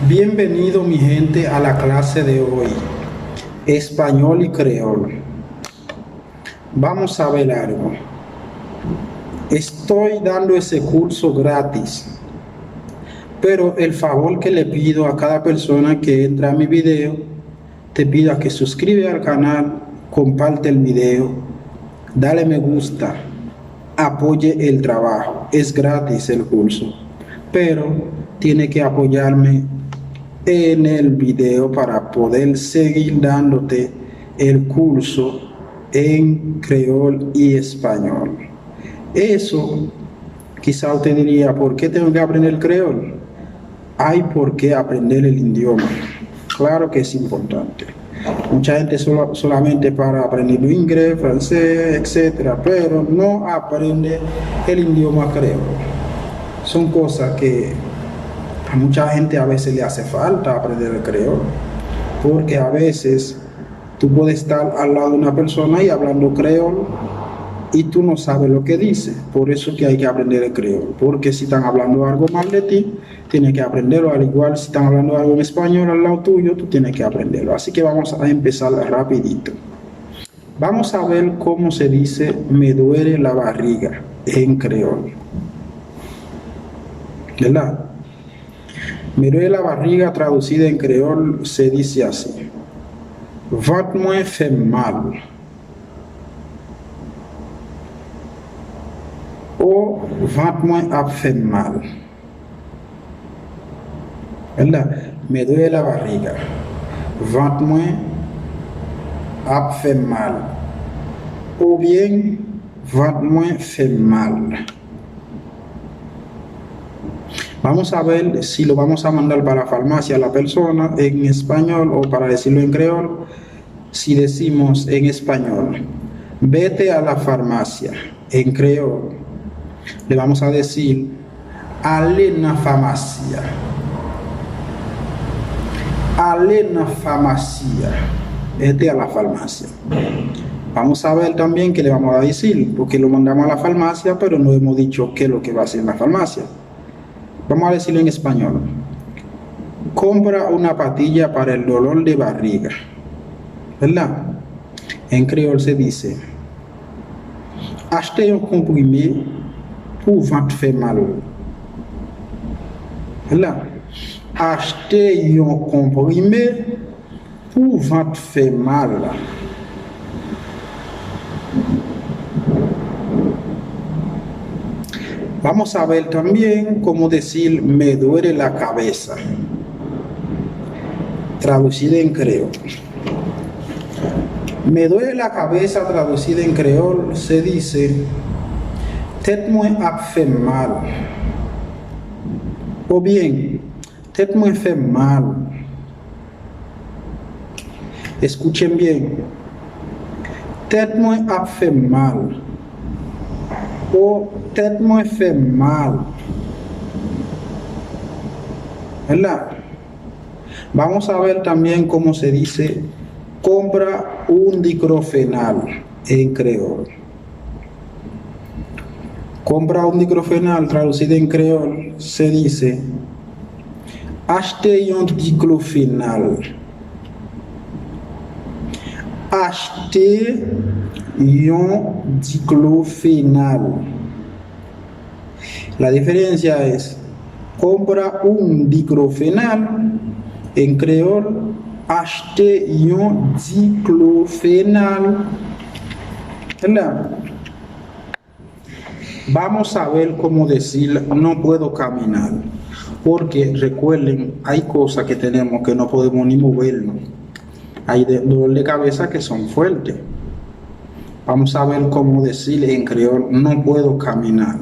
Bienvenido mi gente a la clase de hoy, español y creol. Vamos a ver algo. Estoy dando ese curso gratis, pero el favor que le pido a cada persona que entra a mi video, te pido a que suscribe al canal, comparte el video, dale me gusta, apoye el trabajo. Es gratis el curso, pero tiene que apoyarme en el video para poder seguir dándote el curso en creol y español. Eso, quizá usted diría, ¿por qué tengo que aprender el creol? Hay por qué aprender el idioma. Claro que es importante. Mucha gente solamente para aprender inglés, francés, etcétera, pero no aprende el idioma creol. Son cosas que a mucha gente a veces le hace falta aprender el creol, porque a veces tú puedes estar al lado de una persona y hablando creol y tú no sabes lo que dice. Por eso que hay que aprender el creol, porque si están hablando algo mal de ti, tienes que aprenderlo. Al igual si están hablando algo en español al lado tuyo, tú tienes que aprenderlo. Así que vamos a empezar rapidito. Vamos a ver cómo se dice me duele la barriga en creol, ¿verdad? Me duele la barriga traducida en creol se dice así: Va-t-moi fait mal. O va-t-moi a fait mal. ¿Verdad? Me duele la barriga. Va-t-moi a fait mal. O bien va-t-moi fait mal. Vamos a ver si lo vamos a mandar para la farmacia a la persona en español o para decirlo en creol. Si decimos en español, vete a la farmacia, en creol le vamos a decir allez na farmacia. Allez na farmacia, vete a la farmacia. Vamos a ver también qué le vamos a decir, porque lo mandamos a la farmacia, pero no hemos dicho qué es lo que va a hacer en la farmacia. Vamos a decirlo en español. Compra una pastilla para el dolor de barriga, ¿verdad? En creol se dice achetez un comprimé pour ventre fait mal, ¿verdad? Achetez un comprimé pour ventre fait mal. Vamos a ver también cómo decir me duele la cabeza, traducida en creol. Me duele la cabeza traducida en creol se dice tête-moi a fait mal. O bien tête-moi fait mal. Escuchen bien. Tête-moi a fait mal. O tête-moi fait mal, ¿verdad? Vamos a ver también cómo se dice compra un diclofenal en creol. Compra un diclofenal traducido en creol se dice achetez un diclofenal. Achetez un diclofenal. La diferencia es compra un diclofenal en creol, achetez un diclofenal, ¿verdad? Vamos a ver cómo decir no puedo caminar, porque recuerden, hay cosas que tenemos que no podemos ni movernos. Hay dolor de cabeza que son fuertes. Vamos a ver cómo decir en creol no puedo caminar.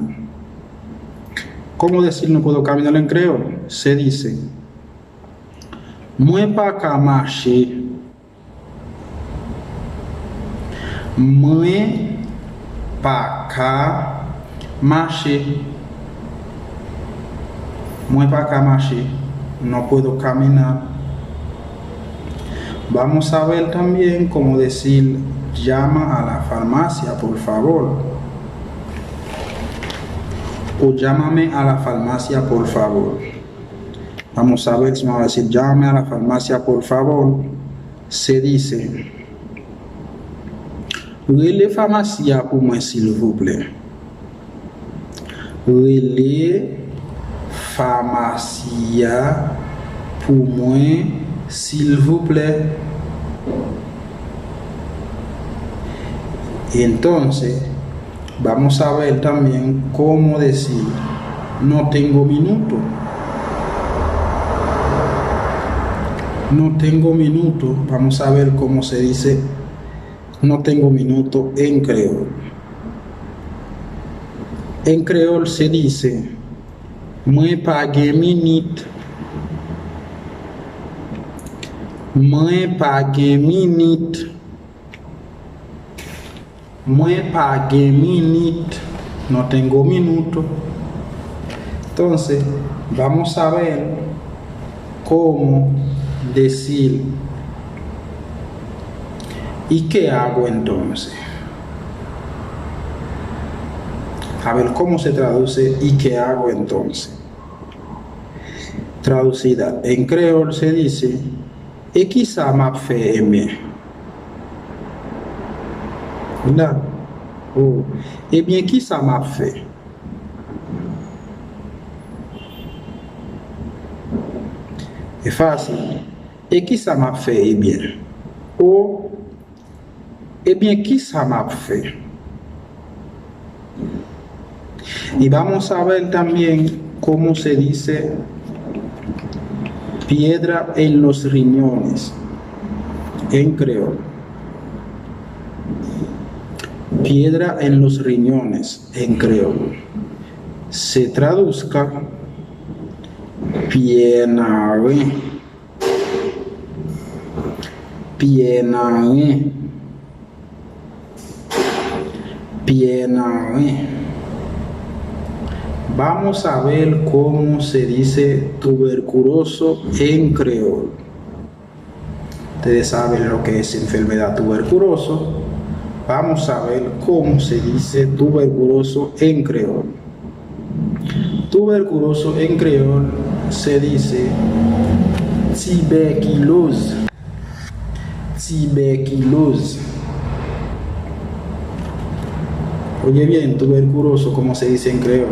¿Cómo decir no puedo caminar en creol? Se dice moi pas ka marcher. Moi pas ka marcher. Moi pas ka marcher. No puedo caminar. Vamos a ver también cómo decir llama a la farmacia, por favor. O llámame a la farmacia, por favor. Vamos a ver si me va a decir, llame a la farmacia, por favor. Se dice, relais pharmacia pour moi, s'il vous plaît. Relais pharmacia pour moi, s'il vous plaît. Entonces, vamos a ver también cómo decir, no tengo minuto. No tengo minuto. Vamos a ver cómo se dice no tengo minuto en creol. En creol se dice moi pa gen minute. Moi pa gen minute. Moi pa gen minute. No tengo minuto. Entonces, vamos a ver cómo decir ¿y qué hago entonces? A ver cómo se traduce ¿y qué hago entonces? Traducida en creol se dice ¿y qui ça m'a fait aimer? ¿Verdad? Oh, eh bien, qui ça m'a fait? Es fácil. ¿Y qui ça m'a fait? Eh bien. O, eh bien, qui ça m'a fait? Y vamos a ver también cómo se dice piedra en los riñones en creol. Piedra en los riñones en creol. Se traduzca pienae. Pienae. Pienae. Vamos a ver cómo se dice tuberculoso en creol. Ustedes saben lo que es enfermedad tuberculoso. Vamos a ver cómo se dice tuberculoso en creol. Tuberculoso en creol se dice tuberculose. Tuberculose. Oye bien, tuberculoso, como se dice en creol.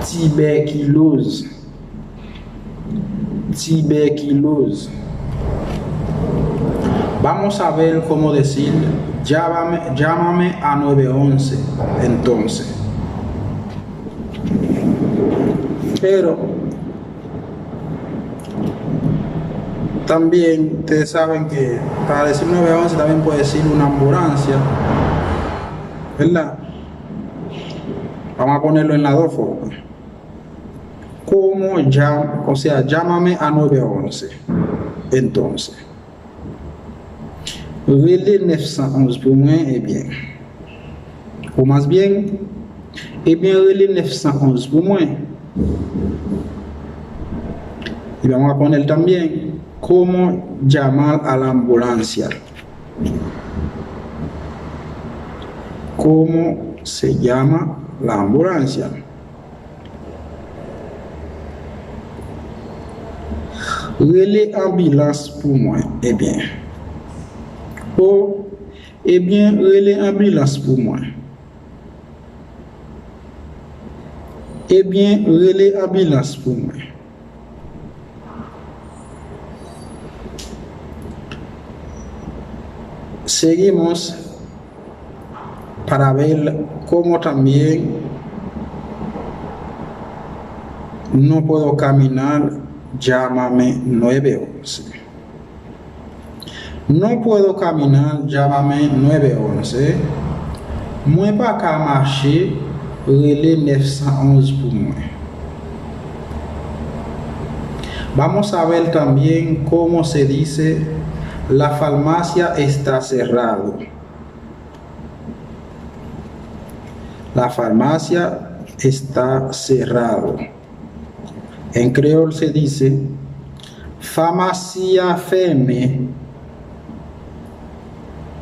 Tuberculose. Tuberculose. Vamos a ver cómo decir llámame a 911 entonces. Pero también ustedes saben que para decir 911 también puede decir una ambulancia, ¿verdad? Vamos a ponerlo en las dos formas. ¿Cómo llama? O sea, llámame a 911 entonces. Relais 911 pour moi, eh bien. O más bien, eh bien, relais 911 pour moi. Y vamos a poner también cómo llamar a la ambulancia. ¿Cómo se llama la ambulancia? Relais ambulance pour moi, eh bien. Oh, eh bien, relais ambulance pour moi. Eh bien, relais ambulance pour moi. Seguimos para ver cómo también no puedo caminar, llámame 911. No puedo caminar, llámame 911. Moi pas qu'à marcher, relais 911 pour moi. Vamos a ver también cómo se dice la farmacia está cerrado. La farmacia está cerrado. En creol se dice pharmacia fermée.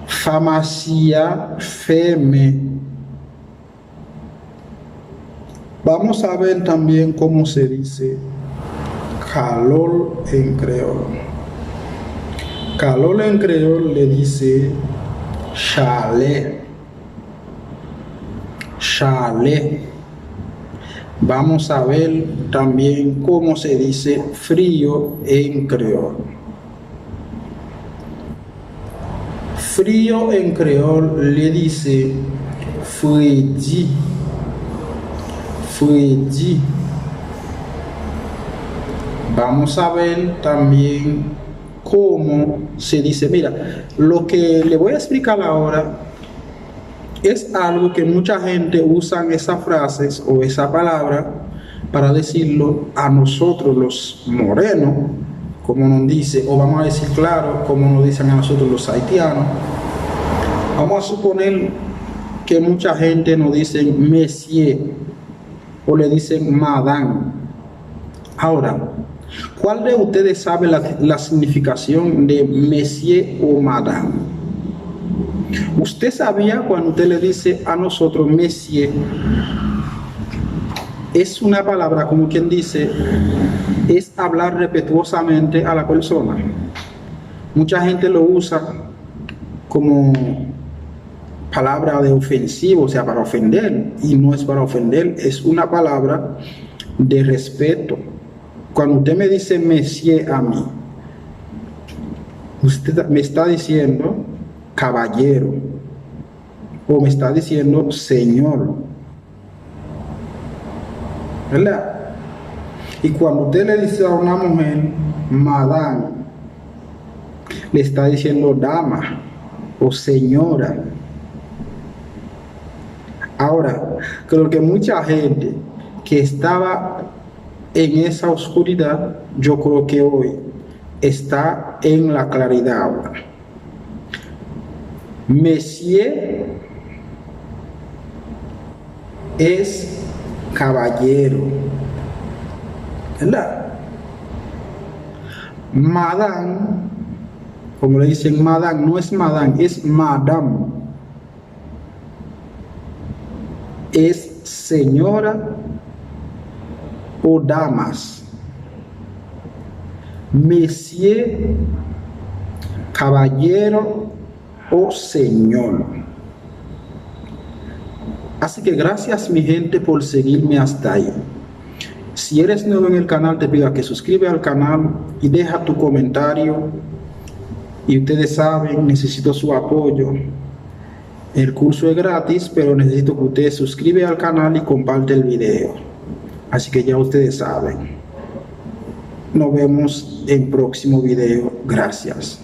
Pharmacia fermée. Vamos a ver también cómo se dice calor en creol. Calor en creol le dice chalet. Chalet. Vamos a ver también cómo se dice frío en creol. Frío en creol le dice freddi. Freddi. Vamos a ver también cómo se dice. Mira, lo que le voy a explicar ahora es algo que mucha gente usa esas frases o esa palabra para decirlo a nosotros los morenos, como nos dice, o vamos a decir claro, como nos dicen a nosotros los haitianos. Vamos a suponer que mucha gente nos dice monsieur o le dicen madame. Ahora, ¿cuál de ustedes sabe la significación de monsieur o madame? ¿Usted sabía cuando usted le dice a nosotros monsieur? Es una palabra, como quien dice, es hablar respetuosamente a la persona. Mucha gente lo usa como palabra de ofensivo, o sea, para ofender, y no es para ofender, es una palabra de respeto. Cuando usted me dice monsieur a mí, usted me está diciendo caballero o me está diciendo señor, ¿verdad? Y cuando usted le dice a una mujer madame, le está diciendo dama o señora. Ahora, creo que mucha gente que estaba en esa oscuridad, yo creo que hoy está en la claridad ahora. Monsieur es caballero, ¿verdad? Madame, como le dicen madame, no es madame, es madame. Es señora o damas. Monsieur, caballero o señor. Así que gracias mi gente por seguirme hasta ahí. Si eres nuevo en el canal, te pido que suscribas al canal y deja tu comentario. Y ustedes saben, necesito su apoyo. El curso es gratis, pero necesito que ustedes suscriban al canal y compartan el video. Así que ya ustedes saben. Nos vemos en próximo video. Gracias.